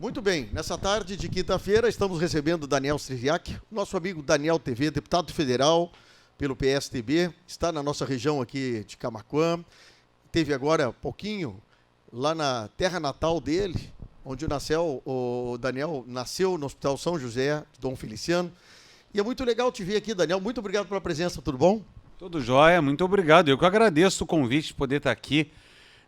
Muito bem, nessa tarde de quinta-feira estamos recebendo Daniel Striziak, nosso amigo Daniel TV, deputado federal pelo PSTB, está na nossa região aqui de Camaquã, teve agora pouquinho lá na terra natal dele, onde o Daniel nasceu no Hospital São José, Dom Feliciano, e é muito legal te ver aqui, Daniel, muito obrigado pela presença, tudo bom? Tudo jóia, muito obrigado, eu que agradeço o convite de poder estar aqui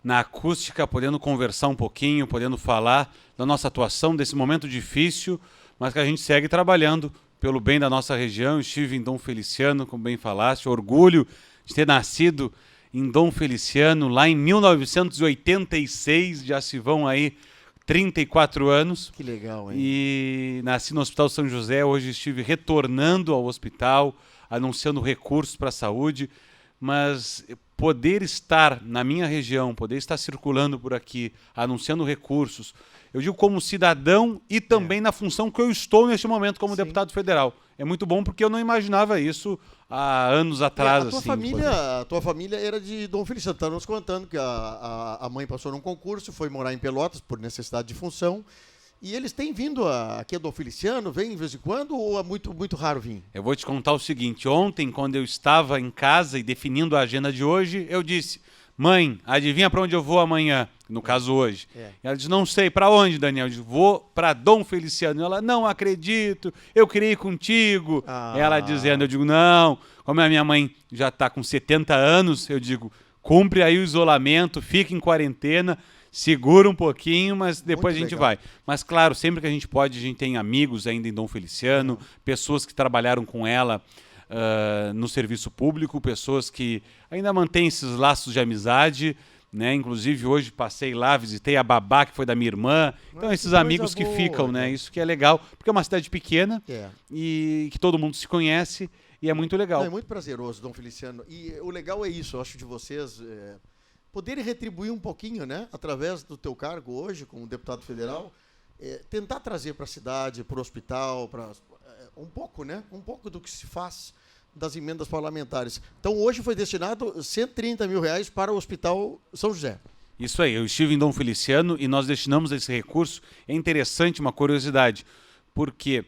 na acústica, podendo conversar um pouquinho, podendo falar da nossa atuação, desse momento difícil, mas que a gente segue trabalhando pelo bem da nossa região. Estive em Dom Feliciano, como bem falaste, orgulho de ter nascido em Dom Feliciano, lá em 1986, já se vão aí 34 anos. Que legal, hein? E nasci no Hospital São José, hoje estive retornando ao hospital, anunciando recursos para a saúde, mas poder estar na minha região, poder estar circulando por aqui, anunciando recursos, eu digo como cidadão e também na função que eu estou neste momento como deputado federal. É muito bom porque eu não imaginava isso há anos atrás. A tua família era de Dom Feliciano, está nos contando que a mãe passou num concurso, foi morar em Pelotas por necessidade de função. E eles têm vindo aqui a Dom Feliciano, vem de vez em quando, ou é muito, muito raro vir? Eu vou te contar o seguinte, ontem, quando eu estava em casa e definindo a agenda de hoje, eu disse, mãe, adivinha para onde eu vou amanhã? No caso hoje. E ela disse, não sei, para onde, Daniel? Eu disse, vou para Dom Feliciano. E ela, não acredito, eu queria ir contigo. Ela dizendo, eu digo, não, como a minha mãe já está com 70 anos, eu digo, cumpre aí o isolamento, fica em quarentena, segura um pouquinho, mas depois muito a gente vai. Mas, claro, sempre que a gente pode, a gente tem amigos ainda em Dom Feliciano, pessoas que trabalharam com ela no serviço público, pessoas que ainda mantêm esses laços de amizade, né? Inclusive, hoje passei lá, visitei a babá, que foi da minha irmã. Então, esses amigos que ficam, né? Isso que é legal, porque é uma cidade pequena e que todo mundo se conhece e é muito legal. Não, é muito prazeroso, Dom Feliciano. E o legal é isso, eu acho, de vocês... poderem retribuir um pouquinho, né, através do teu cargo hoje como deputado federal, tentar trazer para a cidade, para o hospital, um pouco, né, um pouco do que se faz das emendas parlamentares. Então, hoje foi destinado R$130 mil para o Hospital São José. Isso aí, eu estive em Dom Feliciano e nós destinamos esse recurso. É interessante, uma curiosidade, porque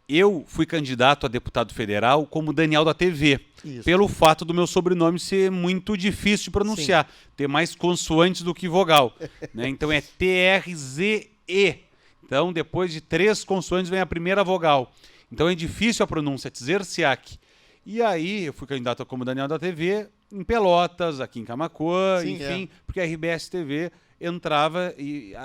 eu fui candidato a deputado federal como Daniel da TV, pelo fato do meu sobrenome ser muito difícil de pronunciar, ter mais consoantes do que vogal. Né? Então é T-R-Z-E. Então depois de 3 consoantes vem a primeira vogal. Então é difícil a pronúncia, Tzerciak. E aí eu fui candidato como Daniel da TV em Pelotas, aqui em Camaquã, enfim, porque a RBS TV entrava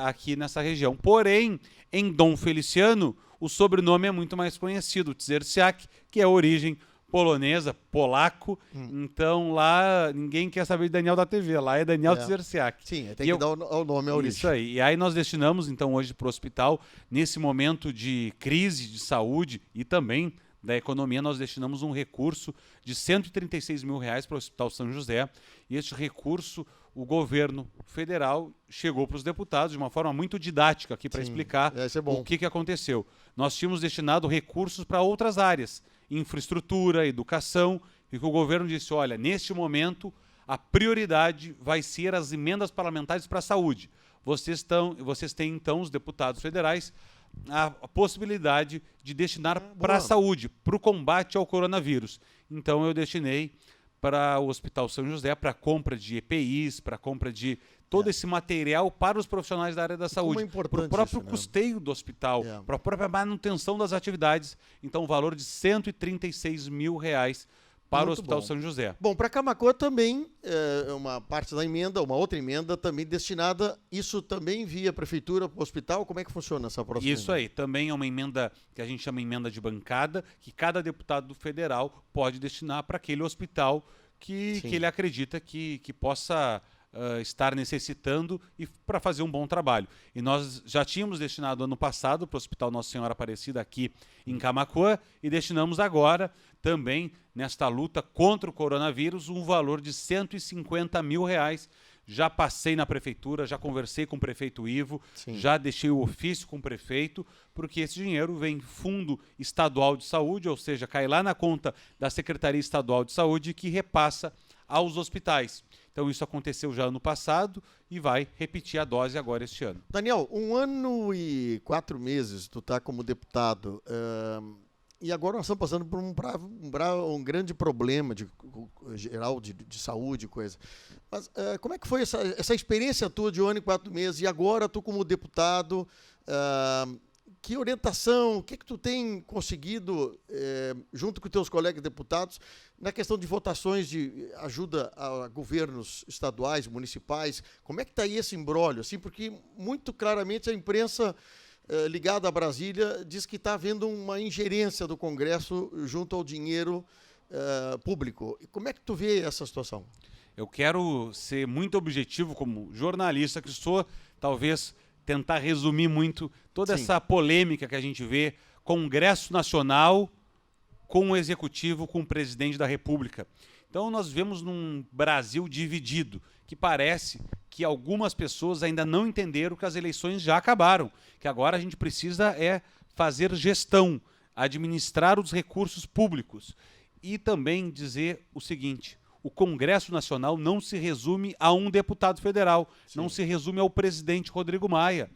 aqui nessa região. Porém, em Dom Feliciano, o sobrenome é muito mais conhecido, Tzerciak, que é a origem polonesa, polaco. Então lá ninguém quer saber de Daniel da TV, lá é Daniel Tzerciak. Sim, tem que dar o nome à origem. Isso aí. E aí nós destinamos então hoje para o hospital, nesse momento de crise de saúde e também da economia, nós destinamos um recurso de R$136 mil para o Hospital São José. E este recurso, o governo federal chegou para os deputados de uma forma muito didática aqui para explicar o que aconteceu. Nós tínhamos destinado recursos para outras áreas, infraestrutura, educação, e que o governo disse, olha, neste momento a prioridade vai ser as emendas parlamentares para a saúde. Vocês têm então, os deputados federais, a possibilidade de destinar para a saúde, para o combate ao coronavírus. Então eu destinei para o Hospital São José, para a compra de EPIs, para a compra de todo esse material para os profissionais da área da saúde, para o próprio custeio do hospital, para a própria manutenção das atividades. Então o valor de R$136 mil para o Hospital São José. Bom, para Camaquã também, uma parte da emenda, uma outra emenda também destinada, isso também via prefeitura para o hospital, como é que funciona essa próxima emenda? Isso aí, também é uma emenda que a gente chama emenda de bancada, que cada deputado federal pode destinar para aquele hospital que ele acredita que possa estar necessitando e para fazer um bom trabalho. E nós já tínhamos destinado ano passado para o Hospital Nossa Senhora Aparecida aqui em Camaquã e destinamos agora também nesta luta contra o coronavírus um valor de R$150 mil. Já passei na prefeitura, já conversei com o prefeito Ivo, já deixei o ofício com o prefeito, porque esse dinheiro vem Fundo Estadual de Saúde, ou seja, cai lá na conta da Secretaria Estadual de Saúde que repassa aos hospitais. Então isso aconteceu já ano passado e vai repetir a dose agora este ano. Daniel, 1 ano e 4 meses tu tá como deputado, e agora nós estamos passando por um grande problema geral de saúde e coisa. Mas como é que foi essa experiência tua de 1 ano e 4 meses e agora tu como deputado, que orientação, o que tu tem conseguido, junto com teus colegas deputados, na questão de votações de ajuda a governos estaduais, municipais? Como é que está aí esse imbróglio? Assim, porque muito claramente a imprensa ligada a Brasília diz que está havendo uma ingerência do Congresso junto ao dinheiro público. E como é que tu vê essa situação? Eu quero ser muito objetivo como jornalista que sou, talvez tentar resumir muito toda essa polêmica que a gente vê, Congresso Nacional com o Executivo, com o Presidente da República. Então nós vemos num Brasil dividido, que parece que algumas pessoas ainda não entenderam que as eleições já acabaram, que agora a gente precisa fazer gestão, administrar os recursos públicos e também dizer o seguinte: o Congresso Nacional não se resume a um deputado federal, não se resume ao presidente Rodrigo Maia.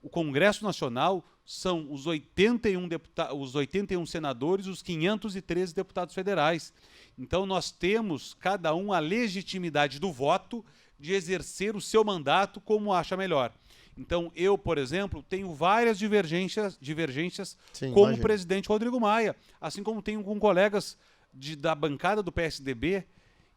O Congresso Nacional são os 81 senadores, os 513 deputados federais. Então nós temos, cada um, a legitimidade do voto de exercer o seu mandato como acha melhor. Então eu, por exemplo, tenho várias divergências com o presidente Rodrigo Maia, assim como tenho com colegas da bancada do PSDB.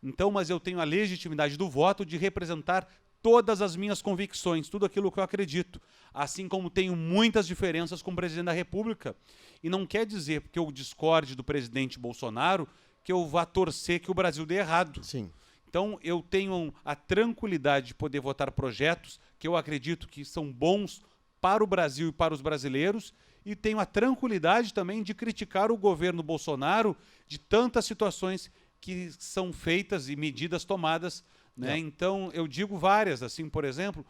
Então, mas eu tenho a legitimidade do voto de representar todas as minhas convicções, tudo aquilo que eu acredito. Assim como tenho muitas diferenças com o presidente da República. E não quer dizer, porque eu discorde do presidente Bolsonaro, que eu vá torcer que o Brasil dê errado. Sim. Então, eu tenho a tranquilidade de poder votar projetos que eu acredito que são bons para o Brasil e para os brasileiros, e tenho a tranquilidade também de criticar o governo Bolsonaro de tantas situações que são feitas e medidas tomadas, né? Então, eu digo várias, assim, por exemplo,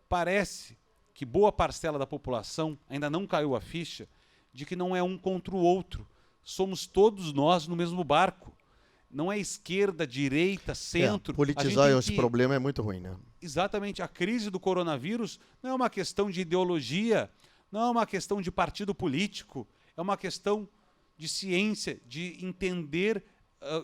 parece que boa parcela da população ainda não caiu a ficha de que não é um contra o outro. Somos todos nós no mesmo barco. Não é esquerda, direita, centro. Politizar esse problema é muito ruim, né? Exatamente. A crise do coronavírus não é uma questão de ideologia, não é uma questão de partido político, é uma questão de ciência, de entender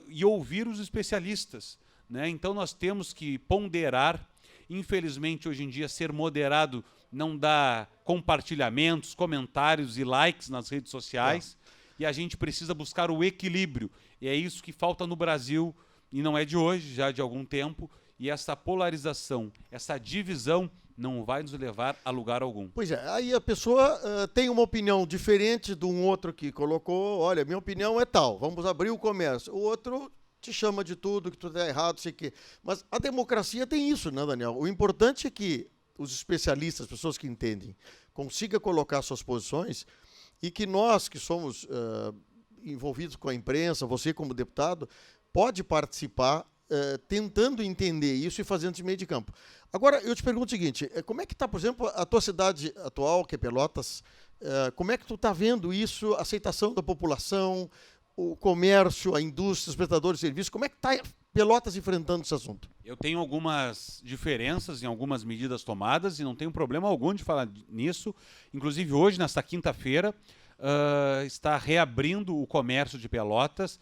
e ouvir os especialistas, né? Então nós temos que ponderar. Infelizmente, hoje em dia, ser moderado não dá compartilhamentos, comentários e likes nas redes sociais. E a gente precisa buscar o equilíbrio. E é isso que falta no Brasil, e não é de hoje, já de algum tempo. E essa polarização, essa divisão não vai nos levar a lugar algum. Pois é, aí a pessoa tem uma opinião diferente de um outro que colocou: olha, minha opinião é tal, vamos abrir o comércio. O outro te chama de tudo, que tudo é errado, sei que. Mas a democracia tem isso, né, Daniel? O importante é que os especialistas, as pessoas que entendem, consigam colocar suas posições, e que nós, que somos envolvidos com a imprensa, você como deputado, pode participar tentando entender isso e fazendo esse meio de campo. Agora, eu te pergunto o seguinte: como é que está, por exemplo, a tua cidade atual, que é Pelotas? Como é que tu está vendo isso, a aceitação da população, o comércio, a indústria, os prestadores de serviços? Como é que está Pelotas enfrentando esse assunto? Eu tenho algumas diferenças em algumas medidas tomadas e não tenho problema algum de falar nisso. Inclusive, hoje, nesta quinta-feira, está reabrindo o comércio de Pelotas,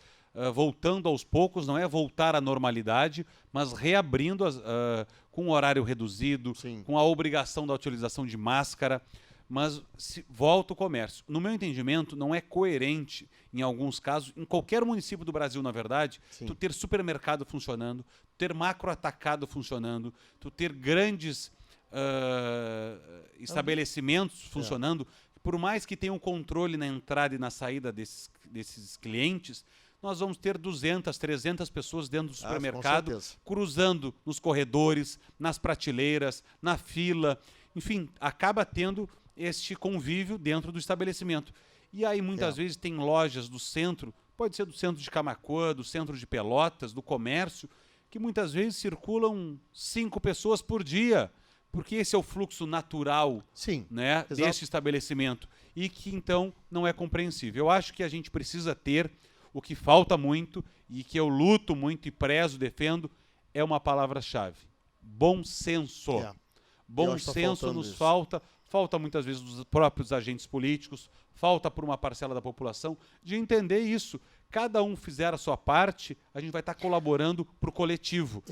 voltando aos poucos, não é voltar à normalidade, mas reabrindo com horário reduzido, com a obrigação da utilização de máscara, mas volta o comércio. No meu entendimento, não é coerente, em alguns casos, em qualquer município do Brasil, na verdade, tu ter supermercado funcionando, ter macro-atacado funcionando, tu ter grandes estabelecimentos funcionando, por mais que tenha um controle na entrada e na saída desses clientes, nós vamos ter 200, 300 pessoas dentro do supermercado, cruzando nos corredores, nas prateleiras, na fila. Enfim, acaba tendo este convívio dentro do estabelecimento. E aí, muitas vezes, tem lojas do centro, pode ser do centro de Camaquã, do centro de Pelotas, do comércio, que muitas vezes circulam 5 pessoas por dia, porque esse é o fluxo natural, né, desse estabelecimento, e que, então, não é compreensível. Eu acho que a gente precisa ter o que falta muito e que eu luto muito e prezo, defendo, é uma palavra-chave. Bom senso. Bom senso nos falta. Falta muitas vezes dos próprios agentes políticos, falta por uma parcela da população de entender isso. Cada um fizer a sua parte, a gente vai estar colaborando para o coletivo.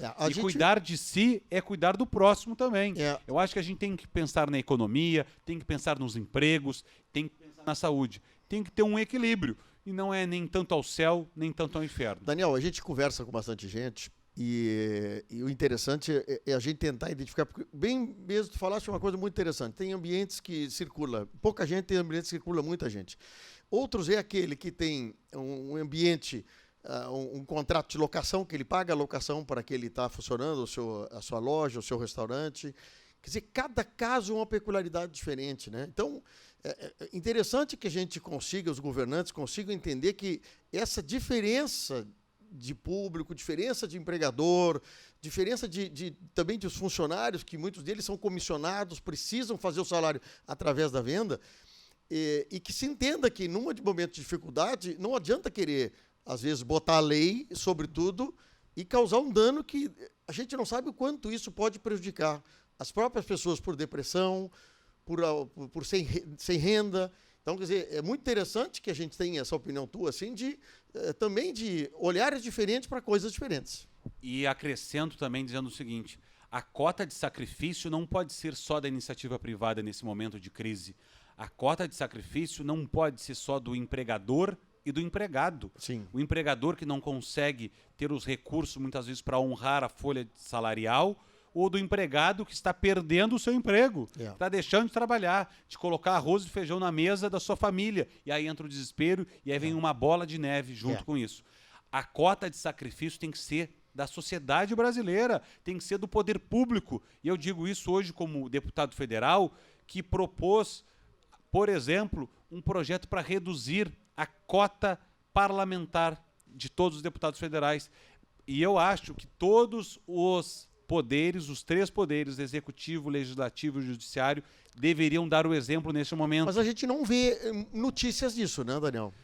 Cuidar de si é cuidar do próximo também. Eu acho que a gente tem que pensar na economia, tem que pensar nos empregos, tem que pensar na saúde. Tem que ter um equilíbrio. E não é nem tanto ao céu, nem tanto ao inferno. Daniel, a gente conversa com bastante gente e o interessante é a gente tentar identificar, porque bem mesmo tu falaste uma coisa muito interessante, tem ambientes que circula pouca gente, tem ambientes que circula muita gente. Outros é aquele que tem um ambiente, um contrato de locação, que ele paga a locação para que ele está funcionando, a sua loja, o seu restaurante. Quer dizer, cada caso é uma peculiaridade diferente, né? Então, é interessante que a gente consiga, os governantes consigam entender que essa diferença de público, diferença de empregador, diferença também dos funcionários, que muitos deles são comissionados, precisam fazer o salário através da venda, e que se entenda que, num momento de dificuldade, não adianta querer, às vezes, botar a lei sobre tudo e causar um dano que a gente não sabe o quanto isso pode prejudicar as próprias pessoas por depressão, por sem renda. Então, quer dizer, é muito interessante que a gente tenha essa opinião tua, assim, também de olhares diferentes para coisas diferentes. E acrescento também dizendo o seguinte, a cota de sacrifício não pode ser só da iniciativa privada nesse momento de crise. A cota de sacrifício não pode ser só do empregador e do empregado. Sim. O empregador que não consegue ter os recursos, muitas vezes, para honrar a folha salarial, ou do empregado que está perdendo o seu emprego, está deixando de trabalhar, de colocar arroz e feijão na mesa da sua família. E aí entra o desespero e aí vem uma bola de neve junto com isso. A cota de sacrifício tem que ser da sociedade brasileira, tem que ser do poder público. E eu digo isso hoje como deputado federal, que propôs, por exemplo, um projeto para reduzir a cota parlamentar de todos os deputados federais. E eu acho que todos os poderes, os três poderes, executivo, legislativo e judiciário, deveriam dar o exemplo neste momento. Mas a gente não vê notícias disso, né, Daniel?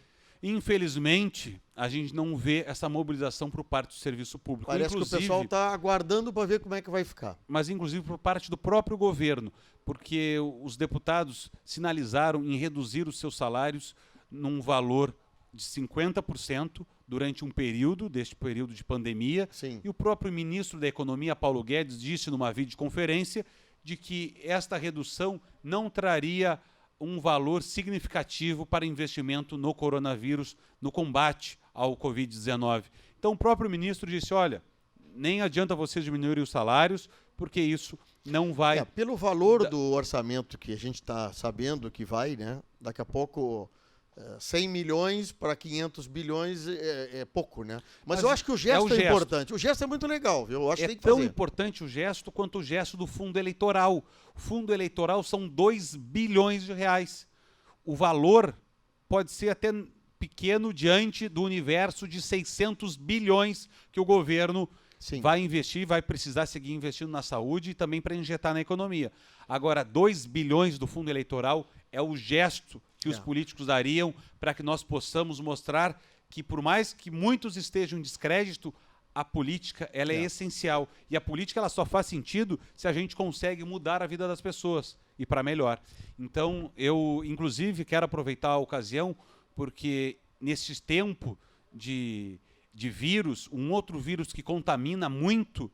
Infelizmente, a gente não vê essa mobilização por parte do serviço público. Parece que o pessoal está aguardando para ver como é que vai ficar. Mas, inclusive, por parte do próprio governo, porque os deputados sinalizaram em reduzir os seus salários num valor de 50% durante um período, deste período de pandemia. Sim. E o próprio ministro da Economia, Paulo Guedes, disse numa videoconferência de que esta redução não traria um valor significativo para investimento no coronavírus, no combate ao Covid-19. Então o próprio ministro disse, olha, nem adianta vocês diminuírem os salários, porque isso não vai... Pelo valor do orçamento que a gente está sabendo que vai, né? Daqui a pouco... 100 milhões para 500 bilhões é pouco, né? Mas eu acho que o gesto é importante. O gesto é muito legal, viu? Eu acho que tem que fazer. É tão importante o gesto quanto o gesto do fundo eleitoral. O fundo eleitoral são 2 bilhões de reais. O valor pode ser até pequeno diante do universo de 600 bilhões que o governo vai investir, vai precisar seguir investindo na saúde e também para injetar na economia. Agora, 2 bilhões do fundo eleitoral é o gesto que os políticos dariam para que nós possamos mostrar que, por mais que muitos estejam em descrédito, a política ela é essencial. E a política ela só faz sentido se a gente consegue mudar a vida das pessoas e para melhor. Então, eu, inclusive, quero aproveitar a ocasião, porque nesse tempo de vírus, um outro vírus que contamina muito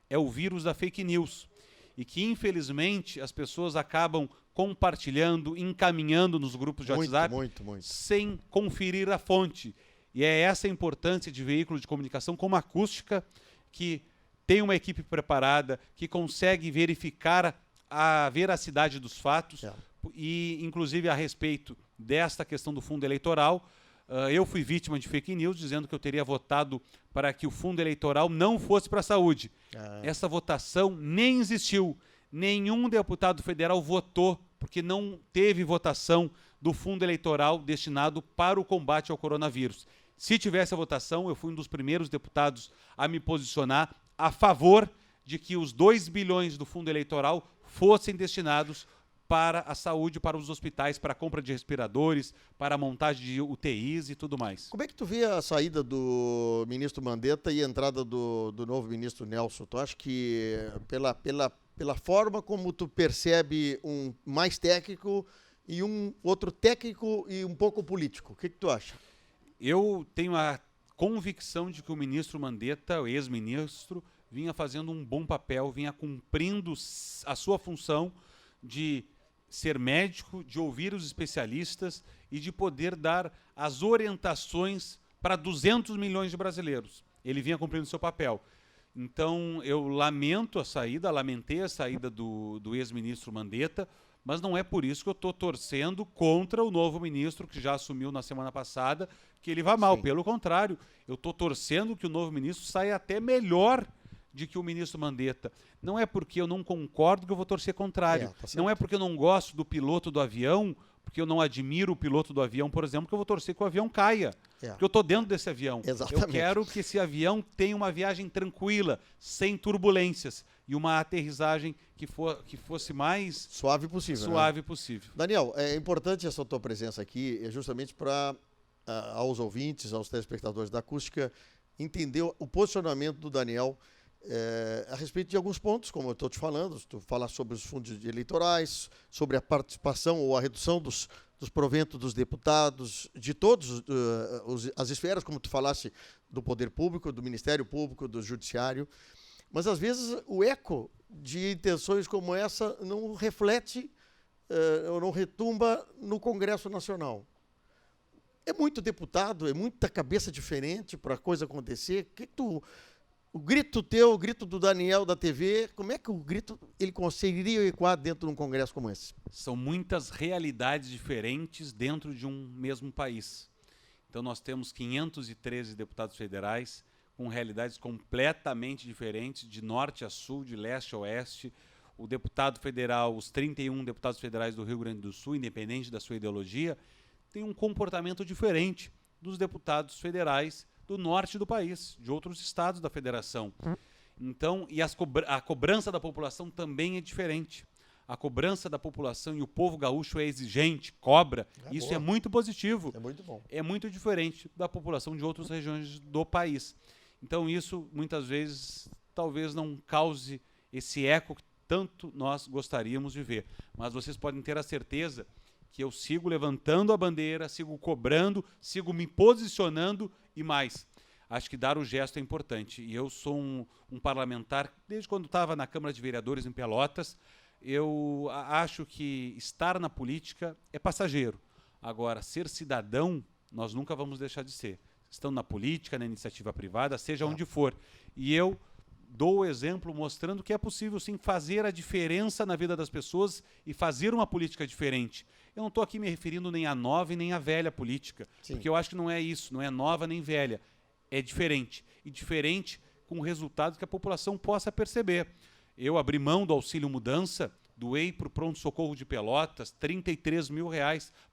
é o vírus da fake news. E que, infelizmente, as pessoas acabam compartilhando, encaminhando nos grupos de WhatsApp sem conferir a fonte. E é essa a importância de veículos de comunicação como a Acústica, que tem uma equipe preparada, que consegue verificar a veracidade dos fatos. E, inclusive, a respeito desta questão do fundo eleitoral, eu fui vítima de fake news, dizendo que eu teria votado para que o fundo eleitoral não fosse para a saúde. Essa votação nem existiu. Nenhum deputado federal votou, porque não teve votação do fundo eleitoral destinado para o combate ao coronavírus. Se tivesse a votação, eu fui um dos primeiros deputados a me posicionar a favor de que os 2 bilhões do fundo eleitoral fossem destinados para a saúde, para os hospitais, para a compra de respiradores, para a montagem de UTIs e tudo mais. Como é que tu vê a saída do ministro Mandetta e a entrada do novo ministro Nelson? Tu acha que pela forma como tu percebe um mais técnico e um outro técnico e um pouco político, o que tu acha? Eu tenho a convicção de que o ministro Mandetta, o ex-ministro, vinha fazendo um bom papel, vinha cumprindo a sua função de ser médico, de ouvir os especialistas e de poder dar as orientações para 200 milhões de brasileiros. Ele vinha cumprindo seu papel. Então, eu lamentei a saída do ex-ministro Mandetta, mas não é por isso que eu estou torcendo contra o novo ministro, que já assumiu na semana passada, que ele vá mal. Sim. Pelo contrário, eu estou torcendo que o novo ministro saia até melhor de que o ministro Mandetta. Não é porque eu não concordo que eu vou torcer contrário. Não é porque eu não gosto do piloto do avião, porque eu não admiro o piloto do avião, por exemplo, que eu vou torcer que o avião caia. Porque eu estou dentro desse avião. Exatamente. Eu quero que esse avião tenha uma viagem tranquila, sem turbulências, e uma aterrissagem que fosse mais suave possível. Possível. Daniel, é importante essa tua presença aqui, justamente para aos ouvintes, aos telespectadores da Acústica, entender o posicionamento do Daniel a respeito de alguns pontos, como eu estou te falando. Tu falar sobre os fundos eleitorais, sobre a participação ou a redução dos proventos dos deputados, de todas as esferas, como tu falasse, do poder público, do Ministério Público, do Judiciário. Mas, às vezes, o eco de intenções como essa não reflete ou não retumba no Congresso Nacional. É muito deputado, é muita cabeça diferente para a coisa acontecer. O grito teu, o grito do Daniel da TV, como é que o grito ele conseguiria ecoar dentro de um congresso como esse? São muitas realidades diferentes dentro de um mesmo país. Então nós temos 513 deputados federais com realidades completamente diferentes, de norte a sul, de leste a oeste. O deputado federal, os 31 deputados federais do Rio Grande do Sul, independente da sua ideologia, tem um comportamento diferente dos deputados federais do norte do país, de outros estados da federação. Então, e a cobrança da população também é diferente. A cobrança da população e o povo gaúcho é exigente, cobra. Isso boa. É muito positivo. É muito bom. É muito diferente da população de outras regiões do país. Então, isso, muitas vezes, talvez não cause esse eco que tanto nós gostaríamos de ver. Mas vocês podem ter a certeza que eu sigo levantando a bandeira, sigo cobrando, sigo me posicionando e mais. Acho que dar o gesto é importante. E eu sou um parlamentar, desde quando estava na Câmara de Vereadores em Pelotas, eu acho que estar na política é passageiro. Agora, ser cidadão, nós nunca vamos deixar de ser. Estando na política, na iniciativa privada, seja onde for. E eu dou o exemplo mostrando que é possível, sim, fazer a diferença na vida das pessoas e fazer uma política diferente. Eu não estou aqui me referindo nem à nova e nem à velha política, sim, porque eu acho que não é isso, não é nova nem velha, é diferente. E diferente com resultados que a população possa perceber. Eu abri mão do auxílio mudança, doei para o pronto-socorro de Pelotas R$33 mil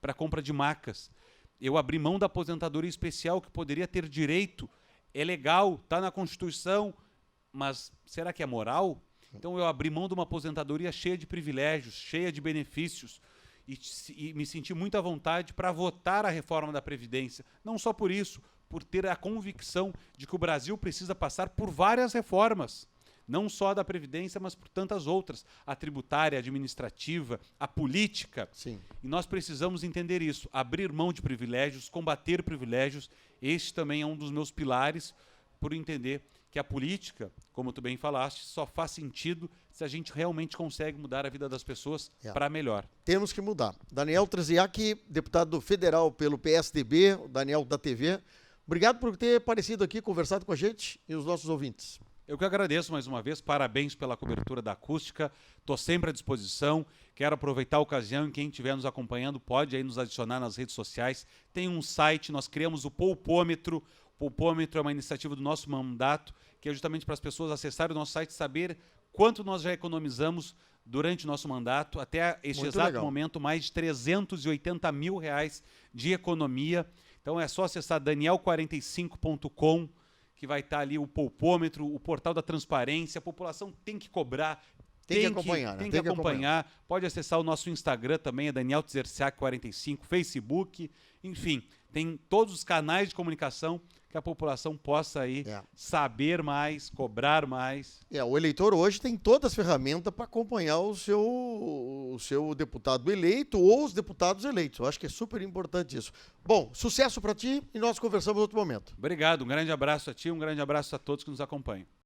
para a compra de macas. Eu abri mão da aposentadoria especial, que poderia ter direito, é legal, está na Constituição, mas será que é moral? Então eu abri mão de uma aposentadoria cheia de privilégios, cheia de benefícios, e me senti muito à vontade para votar a reforma da Previdência. Não só por isso, por ter a convicção de que o Brasil precisa passar por várias reformas. Não só a da Previdência, mas por tantas outras. A tributária, a administrativa, a política. Sim. E nós precisamos entender isso. Abrir mão de privilégios, combater privilégios. Este também é um dos meus pilares, por entender que a política, como tu bem falaste, só faz sentido se a gente realmente consegue mudar a vida das pessoas para melhor. Temos que mudar. Daniel Trziak, deputado federal pelo PSDB, o Daniel da TV. Obrigado por ter aparecido aqui, conversado com a gente e os nossos ouvintes. Eu que agradeço mais uma vez, parabéns pela cobertura da Acústica, estou sempre à disposição, quero aproveitar a ocasião e quem estiver nos acompanhando pode aí nos adicionar nas redes sociais, tem um site, nós criamos o Poupômetro. O Poupômetro é uma iniciativa do nosso mandato, que é justamente para as pessoas acessarem o nosso site e saber quanto nós já economizamos durante o nosso mandato, até este Muito exato legal. momento, mais de R$380 mil de economia. Então é só acessar daniel45.com, que vai estar ali o Poupômetro, o portal da transparência. A população tem que cobrar, Tem que acompanhar, né? Tem que acompanhar. Pode acessar o nosso Instagram também, é Daniel Tzerciak 45, Facebook, enfim, tem todos os canais de comunicação que a população possa aí saber mais, cobrar mais. O eleitor hoje tem todas as ferramentas para acompanhar o seu deputado eleito ou os deputados eleitos. Eu acho que é super importante isso. Bom, sucesso para ti e nós conversamos em outro momento. Obrigado, um grande abraço a ti, um grande abraço a todos que nos acompanham.